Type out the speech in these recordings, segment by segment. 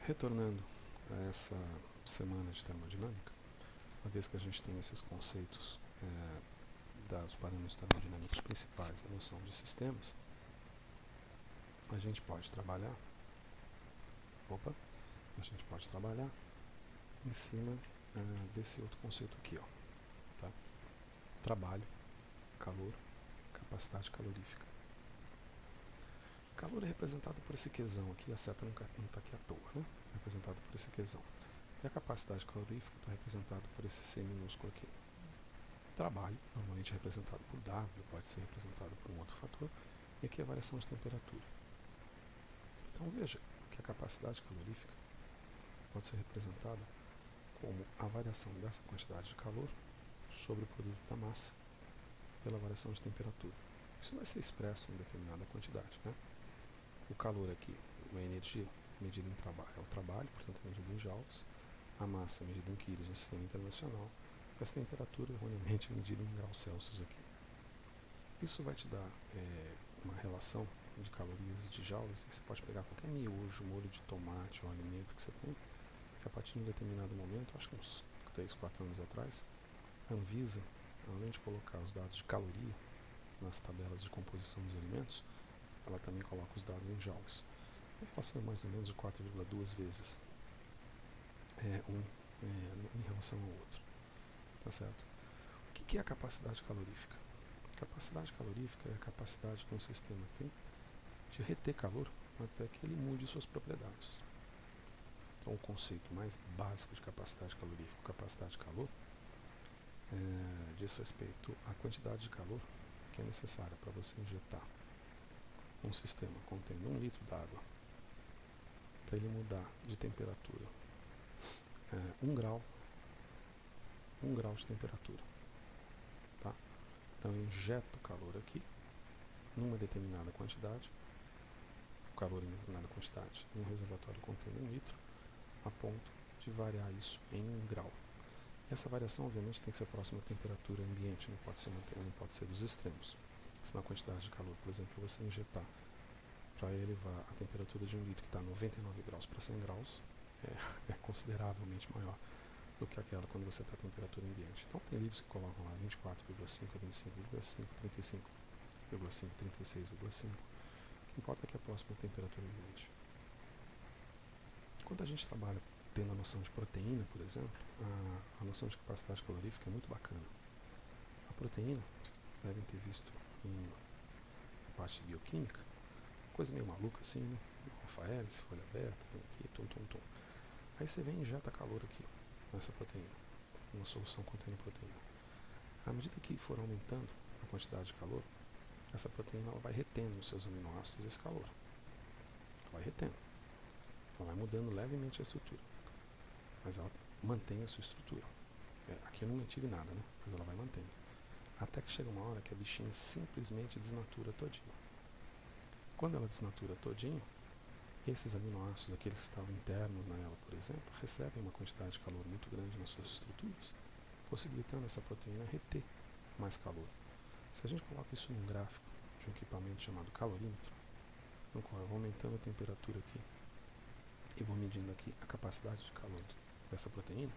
Retornando a essa semana de termodinâmica, uma vez que a gente tem esses conceitos dos parâmetros termodinâmicos principais, a noção de sistemas, a gente pode trabalhar em cima desse outro conceito aqui, ó, tá? Trabalho, calor, capacidade calorífica. O calor é representado por esse Qzão aqui, a seta não está aqui à toa, né? É representado por esse Qzão. E a capacidade calorífica está representada por esse C minúsculo aqui. Trabalho, normalmente é representado por W, pode ser representado por um outro fator, e aqui a variação de temperatura. Então veja que a capacidade calorífica pode ser representada como a variação dessa quantidade de calor sobre o produto da massa pela variação de temperatura. Isso vai ser expresso em determinada quantidade, né? O calor aqui, a energia medida em trabalho, é o trabalho, portanto é medida em joules, a massa é medida em quilos no sistema internacional, e essa temperatura erroneamente é medida em graus Celsius aqui. Isso vai te dar uma relação de calorias e de joules, e você pode pegar qualquer miojo, molho de tomate ou alimento que você tem, que a partir de um determinado momento, acho que uns 3, 4 anos atrás, a Anvisa, além de colocar os dados de caloria nas tabelas de composição dos alimentos, ela também coloca os dados em joules. A relação é mais ou menos de 4,2 vezes em relação ao outro. Tá certo? O que é a capacidade calorífica? A capacidade calorífica é a capacidade que um sistema tem de reter calor até que ele mude suas propriedades. Então, o conceito mais básico de capacidade calorífica, capacidade de calor, diz respeito à quantidade de calor que é necessária para você injetar um sistema contendo 1 litro d'água para ele mudar de temperatura 1 grau de temperatura. Tá? Então eu injeto o calor aqui numa determinada quantidade, o calor em determinada quantidade, em um reservatório contendo 1 litro, a ponto de variar isso em 1 grau. E essa variação, obviamente, tem que ser próxima à temperatura ambiente, não pode ser dos extremos. Se na quantidade de calor, por exemplo, você injetar para elevar a temperatura de 1 litro que está 99 graus para 100 graus, é consideravelmente maior do que aquela quando você está a temperatura ambiente. Então tem livros que colocam lá 24,5 a 25,5, 35,5, 36,5. O que importa é que é próximo à temperatura ambiente. Quando a gente trabalha tendo a noção de proteína, por exemplo, a noção de capacidade calorífica é muito bacana. A proteína, vocês devem ter visto em parte de bioquímica, coisa meio maluca assim, né? Alfa-hélice, folha beta, vem aqui, tum. Aí você vem e injeta calor aqui nessa proteína, uma solução contendo proteína. À medida que for aumentando a quantidade de calor, essa proteína ela vai retendo nos seus aminoácidos esse calor. Ela vai retendo. Ela vai mudando levemente a estrutura, mas ela mantém a sua estrutura. Aqui eu não mantive nada, né? Mas ela vai mantendo. Até que chega uma hora que a bichinha simplesmente desnatura todinho. Quando ela desnatura todinho, esses aminoácidos, aqueles que estavam internos nela, por exemplo, recebem uma quantidade de calor muito grande nas suas estruturas, possibilitando essa proteína reter mais calor. Se a gente coloca isso num gráfico de um equipamento chamado calorímetro, no qual eu vou aumentando a temperatura aqui e vou medindo aqui a capacidade de calor dessa proteína,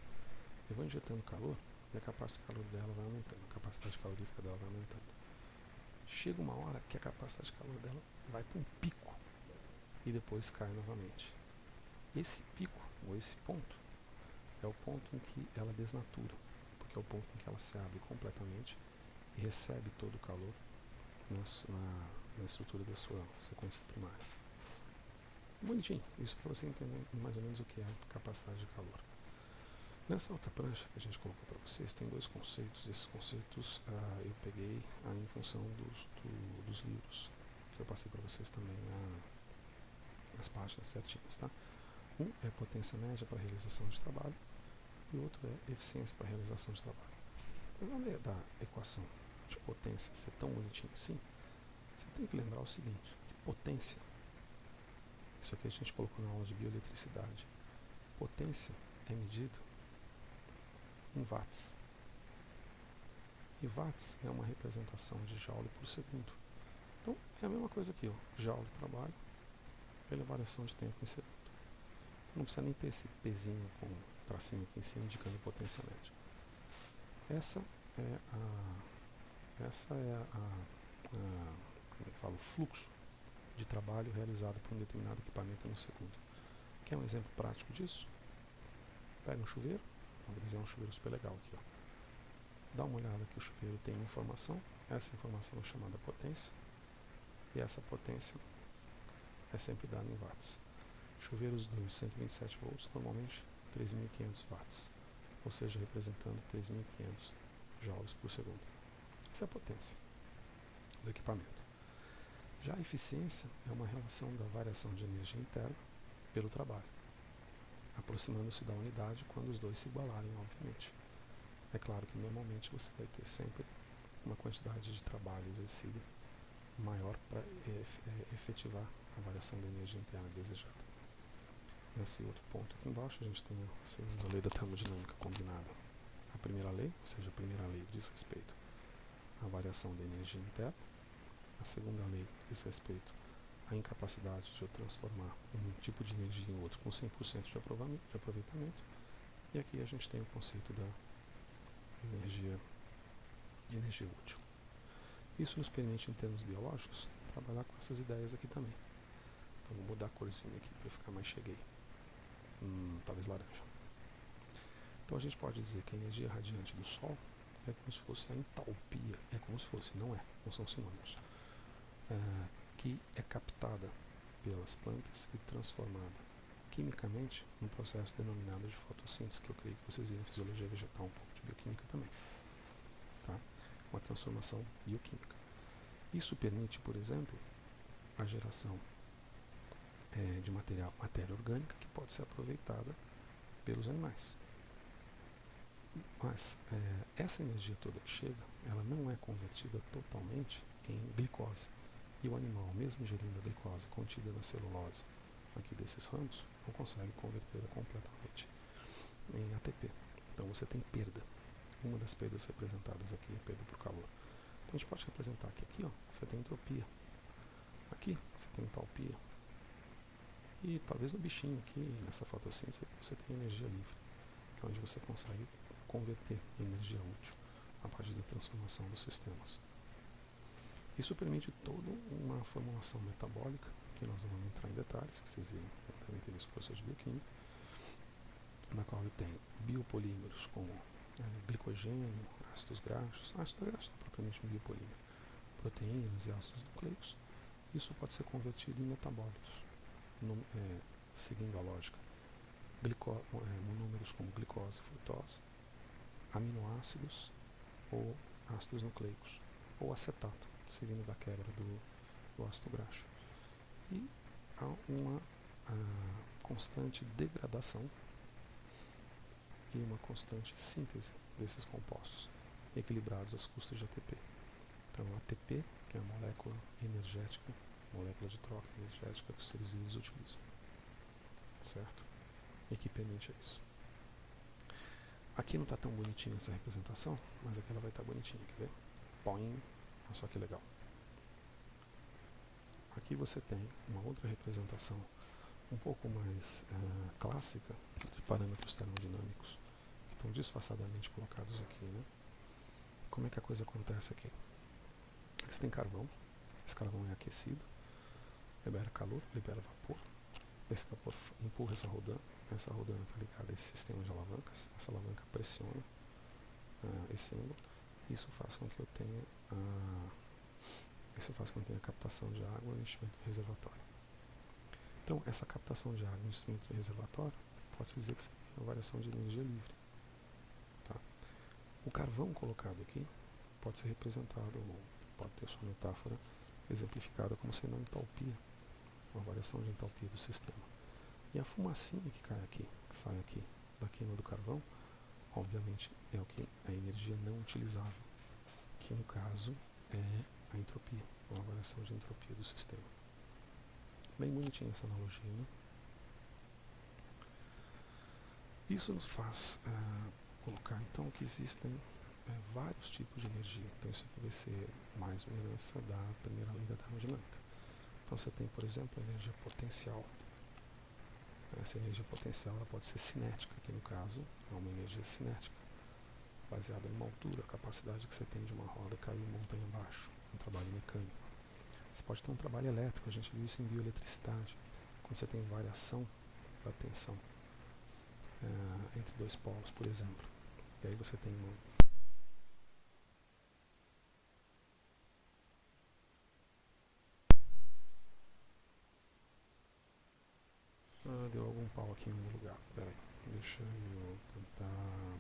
eu vou injetando calor e a capacidade de calor dela vai aumentando, a capacidade calorífica dela vai aumentando. Chega uma hora que a capacidade de calor dela vai para um pico e depois cai novamente. Esse pico, ou esse ponto, é o ponto em que ela desnatura, porque é o ponto em que ela se abre completamente e recebe todo o calor na estrutura da sua sequência primária. Bonitinho, isso para você entender mais ou menos o que é a capacidade de calor. Nessa outra prancha que a gente colocou para vocês, tem 2 conceitos. Esses conceitos eu peguei em função dos livros que eu passei para vocês também as páginas certinhas, tá? Um é potência média para realização de trabalho e o outro é eficiência para realização de trabalho. Apesar da equação de potência ser tão bonitinha assim, você tem que lembrar o seguinte, que potência, isso aqui a gente colocou na aula de bioeletricidade, potência é medido em watts. E watts é uma representação de joule por segundo. Então é a mesma coisa aqui, ó, joule trabalho pela variação de tempo em segundo. Não precisa nem ter esse pezinho com tracinho aqui em cima indicando potência média. Essa é como é que fala, o fluxo de trabalho realizado por um determinado equipamento no segundo. Quer um exemplo prático disso? Pega um chuveiro, vamos dizer um chuveiro super legal aqui, ó. Dá uma olhada que o chuveiro tem informação, essa informação é chamada potência, e essa potência é sempre dada em watts. Chuveiros de 127 volts, normalmente 3.500 watts, ou seja, representando 3.500 joules por segundo. Essa é a potência do equipamento. Já a eficiência é uma relação da variação de energia interna pelo trabalho, aproximando-se da unidade quando os dois se igualarem, obviamente. É claro que normalmente você vai ter sempre uma quantidade de trabalho exercido maior para efetivar a variação da energia interna desejada. Nesse outro ponto aqui embaixo a gente tem a segunda lei da termodinâmica combinada. A primeira lei, ou seja, a primeira lei diz respeito à variação da energia interna. A segunda lei diz respeito à incapacidade de eu transformar um tipo de energia em outro com 100% de aproveitamento. E aqui a gente tem o conceito da energia útil. Isso nos permite, em termos biológicos, trabalhar com essas ideias aqui também. Então vou mudar a corzinha aqui para ficar mais cheguei. Talvez laranja. Então a gente pode dizer que a energia radiante do Sol é como se fosse a entalpia, é como se fosse, não são sinônimos, que é captada pelas plantas e transformada quimicamente num processo denominado de fotossíntese, que eu creio que vocês viram em fisiologia vegetal, um pouco de bioquímica também. Tá? Uma transformação bioquímica. Isso permite, por exemplo, a geração de matéria orgânica que pode ser aproveitada pelos animais. Mas essa energia toda que chega, ela não é convertida totalmente em glicose. E o animal, mesmo ingerindo a glicose contida na celulose aqui desses ramos, não consegue convertê-la completamente em ATP. Então você tem perda. Uma das perdas representadas aqui é a perda por calor. Então a gente pode representar que aqui, ó, você tem entropia. Aqui você tem entalpia. E talvez no bichinho aqui, nessa fotossíntese, você tem energia livre, que é onde você consegue converter energia útil a partir da transformação dos sistemas. Isso permite toda uma formulação metabólica, que nós não vamos entrar em detalhes, que vocês viram, devem ter visto cursos de bioquímica, na qual eu tenho biopolímeros como glicogênio, ácidos graxos não propriamente um biopolímero, proteínas e ácidos nucleicos. Isso pode ser convertido em metabólitos, seguindo a lógica, monômeros como glicose e frutose, aminoácidos ou ácidos nucleicos, ou acetato, seguindo da quebra do ácido graxo. E há uma constante degradação e uma constante síntese desses compostos, equilibrados às custas de ATP. Então, ATP, que é a molécula energética, molécula de troca energética que os seres vivos utilizam. Certo? E que permite isso. Aqui não está tão bonitinha essa representação, mas aqui ela vai estar bonitinha, quer ver? Põe, olha só que legal. Aqui você tem uma outra representação um pouco mais clássica de parâmetros termodinâmicos que estão disfarçadamente colocados aqui, né? Como é que a coisa acontece aqui? Você tem carvão, esse carvão é aquecido, libera calor, libera vapor, esse vapor empurra essa rodana está ligada a esse sistema de alavancas, essa alavanca pressiona esse ângulo, isso faz com que eu tenha captação de água no enchimento do reservatório. Então, essa captação de água no enchimento do reservatório pode-se dizer que seria uma variação de energia livre. Tá? O carvão colocado aqui pode ser representado, ou pode ter sua metáfora exemplificada como sendo uma entalpia, uma variação de entalpia do sistema. E a fumacinha que cai aqui, que sai aqui da queima do carvão, obviamente é o que a energia não utilizável, que no caso é a entropia, uma variação de entropia do sistema. Bem bonitinha essa analogia, né? Isso nos faz colocar então que existem vários tipos de energia. Então isso aqui vai ser mais uma herança da primeira lei da termodinâmica. Então você tem, por exemplo, a energia potencial. essa energia potencial ela pode ser cinética, que no caso é uma energia cinética, baseada numa altura, a capacidade que você tem de uma roda cair montanha abaixo, um trabalho mecânico. Você pode ter um trabalho elétrico, a gente viu isso em bioeletricidade, quando você tem variação da tensão entre dois polos, por exemplo. E aí você tem deu algum pau aqui em algum lugar. Pera aí, deixa eu tentar